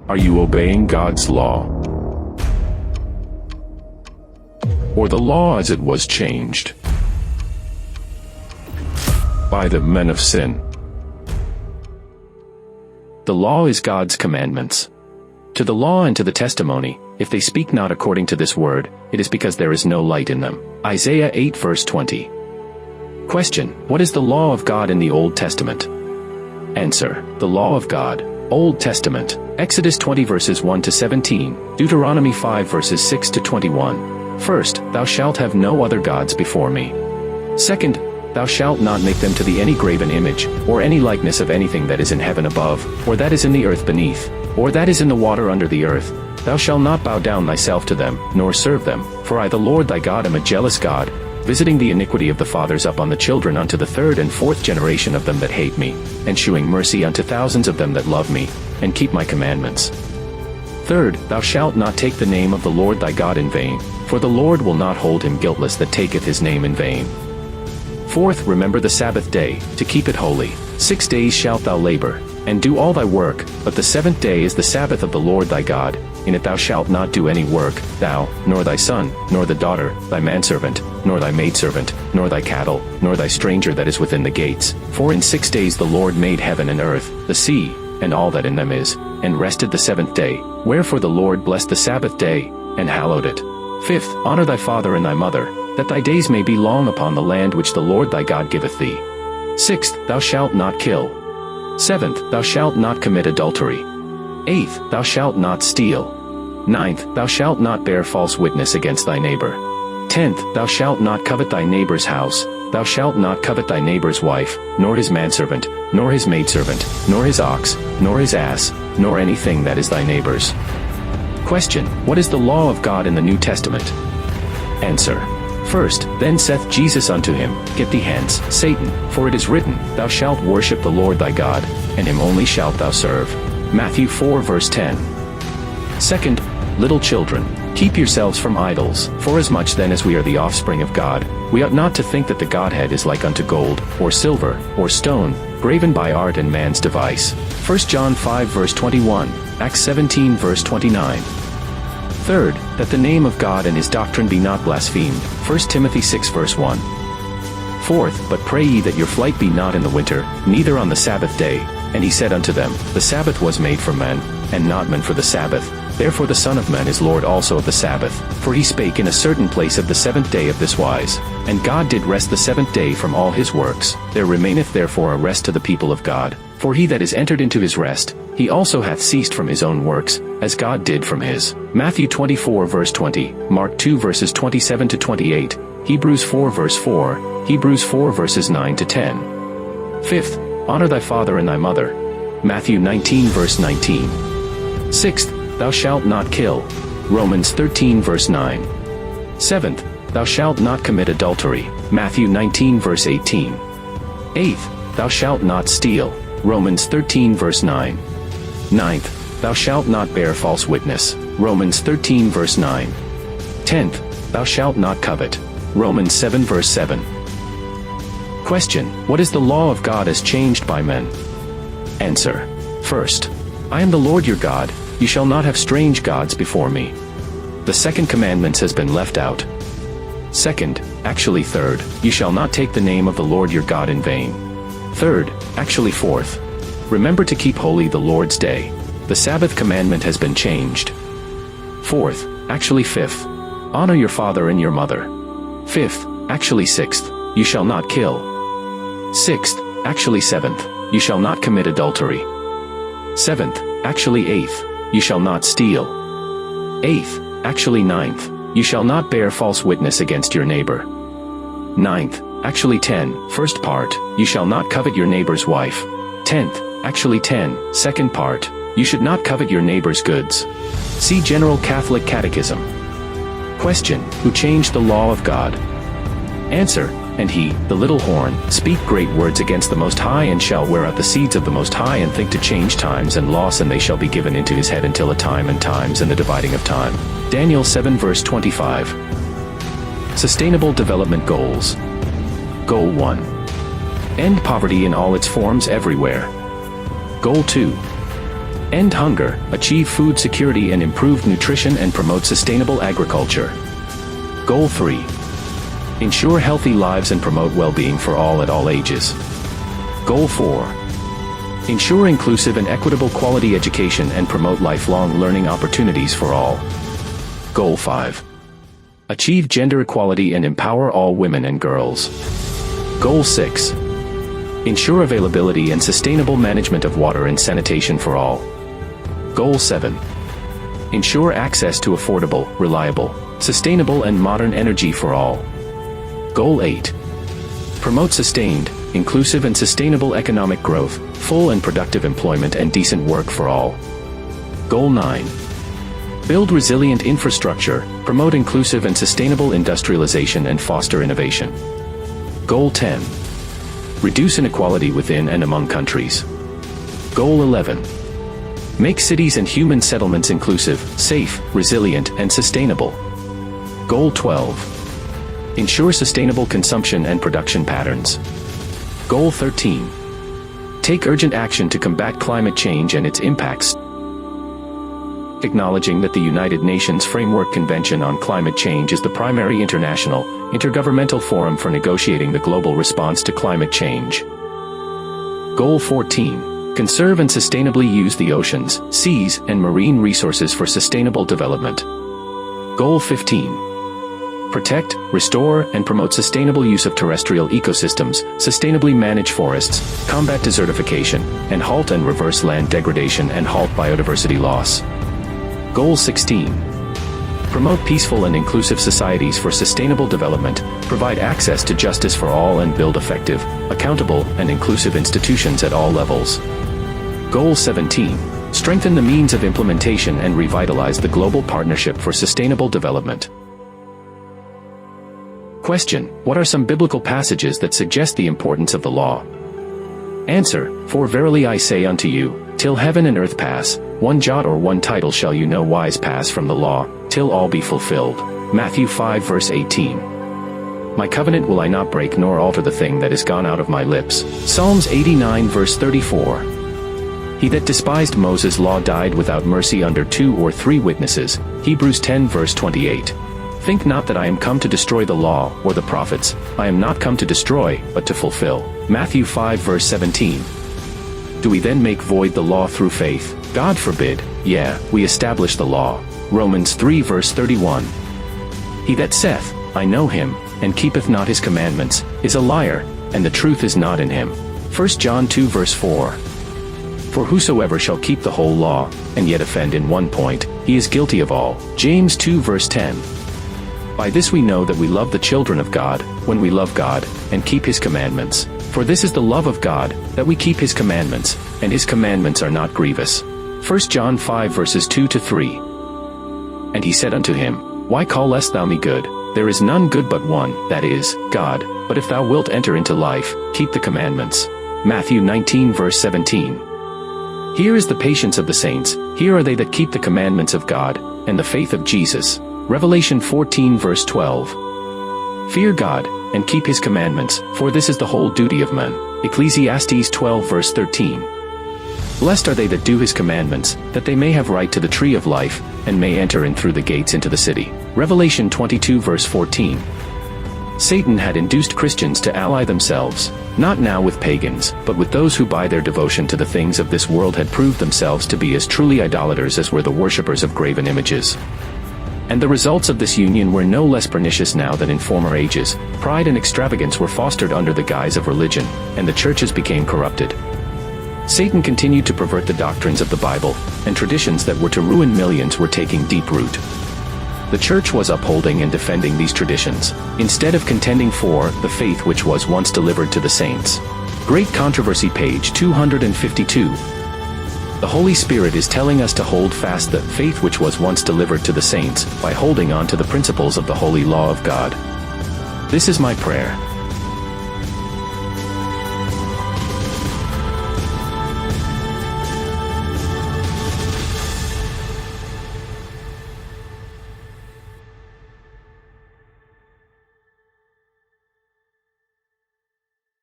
Are you obeying God's law? Or the law as it was changed by the men of sin? The law is God's commandments. To the law and to the testimony, if they speak not according to this word, it is because there is no light in them. Isaiah 8 verse 20. Question: what is the law of God in the Old Testament? Answer: the law of God. Old Testament. Exodus 20 verses 1 to 17, Deuteronomy 5 verses 6 to 21. First, thou shalt have no other gods before me. Second, thou shalt not make them to thee any graven image, or any likeness of anything that is in heaven above, or that is in the earth beneath, or that is in the water under the earth. Thou shalt not bow down thyself to them, nor serve them, for I the Lord thy God am a jealous God, visiting the iniquity of the fathers up on the children unto the third and fourth generation of them that hate me, and shewing mercy unto thousands of them that love me, and keep my commandments. Third, thou shalt not take the name of the Lord thy God in vain, for the Lord will not hold him guiltless that taketh his name in vain. Fourth, remember the Sabbath day, to keep it holy. 6 days shalt thou labor, and do all thy work, but the seventh day is the Sabbath of the Lord thy God. In it thou shalt not do any work, thou, nor thy son, nor the daughter, thy manservant, nor thy maidservant, nor thy cattle, nor thy stranger that is within the gates. For in 6 days the Lord made heaven and earth, the sea, and all that in them is, and rested the seventh day. Wherefore the Lord blessed the Sabbath day, and hallowed it. Fifth, honor thy father and thy mother, that thy days may be long upon the land which the Lord thy God giveth thee. Sixth, thou shalt not kill. Seventh, thou shalt not commit adultery. Eighth, thou shalt not steal. Ninth, thou shalt not bear false witness against thy neighbor. Tenth, thou shalt not covet thy neighbor's house. Thou shalt not covet thy neighbor's wife, nor his manservant, nor his maidservant, nor his ox, nor his ass, nor anything that is thy neighbor's. Question: what is the law of God in the New Testament? Answer: first, then saith Jesus unto him, Get thee hence, Satan, for it is written, Thou shalt worship the Lord thy God, and him only shalt thou serve. Matthew 4 verse 10. Second, little children, keep yourselves from idols, forasmuch then as we are the offspring of God, we ought not to think that the Godhead is like unto gold, or silver, or stone, graven by art and man's device. 1 John 5 verse 21, Acts 17 verse 29. Third, that the name of God and his doctrine be not blasphemed. 1 Timothy 6 verse 1. Fourth, but pray ye that your flight be not in the winter, neither on the Sabbath day. And he said unto them, The Sabbath was made for men, and not men for the Sabbath. Therefore the Son of Man is Lord also of the Sabbath. For he spake in a certain place of the seventh day of this wise, And God did rest the seventh day from all his works. There remaineth therefore a rest to the people of God. For he that is entered into his rest, he also hath ceased from his own works, as God did from his. Matthew 24 verse 20, Mark 2 verses 27 to 28, Hebrews 4 verse 4, Hebrews 4 verses 9 to 10. Fifth, honor thy father and thy mother. Matthew 19 verse 19. Sixth, thou shalt not kill. Romans 13 verse 9. Seventh, thou shalt not commit adultery. Matthew 19 verse 18. Eighth, thou shalt not steal. Romans 13 verse 9. Ninth, thou shalt not bear false witness. Romans 13 verse 9. Tenth, thou shalt not covet. Romans 7 verse 7. Question: what is the law of God as changed by men? Answer: first, I am the Lord your God, you shall not have strange gods before me. The second commandment has been left out. Second, actually third, you shall not take the name of the Lord your God in vain. Third, actually fourth, remember to keep holy the Lord's day. The Sabbath commandment has been changed. Fourth, actually fifth, honor your father and your mother. Fifth, actually sixth, you shall not kill. Sixth, actually seventh, you shall not commit adultery. Seventh, actually eighth, you shall not steal. Eighth, actually ninth, you shall not bear false witness against your neighbor. Ninth, actually 10, first part, you shall not covet your neighbor's wife. 10th, actually 10, second part, you should not covet your neighbor's goods. See General Catholic Catechism. Question: who changed the law of God? Answer: and he, the little horn, speak great words against the Most High, and shall wear out the seeds of the Most High, and think to change times and loss, and they shall be given into his head until a time and times and the dividing of time. Daniel 7 verse 25. Sustainable Development Goals. Goal 1. End poverty in all its forms everywhere. Goal 2. End hunger, achieve food security and improve nutrition and promote sustainable agriculture. Goal 3. Ensure healthy lives and promote well-being for all at all ages. Goal 4. Ensure inclusive and equitable quality education and promote lifelong learning opportunities for all. Goal 5. Achieve gender equality and empower all women and girls. Goal 6. Ensure availability and sustainable management of water and sanitation for all. Goal 7. Ensure access to affordable, reliable, sustainable and modern energy for all. Goal 8. Promote sustained, inclusive and sustainable economic growth, full and productive employment and decent work for all. Goal 9. Build resilient infrastructure, promote inclusive and sustainable industrialization and foster innovation. Goal 10. Reduce inequality within and among countries. Goal 11. Make cities and human settlements inclusive, safe, resilient, and sustainable. Goal 12. Ensure sustainable consumption and production patterns. Goal 13. Take urgent action to combat climate change and its impacts. Acknowledging that the United Nations Framework Convention on Climate Change is the primary international, intergovernmental forum for negotiating the global response to climate change. Goal 14. Conserve and sustainably use the oceans, seas, and marine resources for sustainable development. Goal 15. Protect, restore, and promote sustainable use of terrestrial ecosystems, sustainably manage forests, combat desertification, and halt and reverse land degradation and halt biodiversity loss. Goal 16. Promote peaceful and inclusive societies for sustainable development, provide access to justice for all and build effective, accountable, and inclusive institutions at all levels. Goal 17. Strengthen the means of implementation and revitalize the global partnership for sustainable development. Question: what are some biblical passages that suggest the importance of the law? Answer: For verily I say unto you, till heaven and earth pass, one jot or one tittle shall you no wise pass from the law, till all be fulfilled. Matthew 5 verse 18. My covenant will I not break nor alter the thing that is gone out of my lips. Psalms 89 verse 34. He that despised Moses' law died without mercy under 2 or 3 witnesses. Hebrews 10 verse 28. Think not that I am come to destroy the law, or the prophets. I am not come to destroy, but to fulfill. Matthew 5 verse 17. Do we then make void the law through faith? God forbid. Yea, we establish the law. Romans 3 verse 31. He that saith, I know him, and keepeth not his commandments, is a liar, and the truth is not in him. 1 John 2 verse 4. For whosoever shall keep the whole law, and yet offend in one point, he is guilty of all. James 2 verse 10. By this we know that we love the children of God, when we love God, and keep his commandments. For this is the love of God, that we keep his commandments, and his commandments are not grievous. 1 John 5 verses 2 to 3. And he said unto him, Why callest thou me good? There is none good but one, that is, God. But if thou wilt enter into life, keep the commandments. Matthew 19 verse 17. Here is the patience of the saints, here are they that keep the commandments of God, and the faith of Jesus. Revelation 14 verse 12. Fear God, and keep his commandments, for this is the whole duty of men. Ecclesiastes 12 verse 13. Blessed are they that do his commandments, that they may have right to the tree of life, and may enter in through the gates into the city. Revelation 22 verse 14. Satan had induced Christians to ally themselves, not now with pagans, but with those who by their devotion to the things of this world had proved themselves to be as truly idolaters as were the worshippers of graven images. And the results of this union were no less pernicious now than in former ages. Pride and extravagance were fostered under the guise of religion, and the churches became corrupted. Satan continued to pervert the doctrines of the Bible, and traditions that were to ruin millions were taking deep root. The church was upholding and defending these traditions, instead of contending for the faith which was once delivered to the saints. Great Controversy, page 252. The Holy Spirit is telling us to hold fast the faith which was once delivered to the saints, by holding on to the principles of the holy law of God. This is my prayer.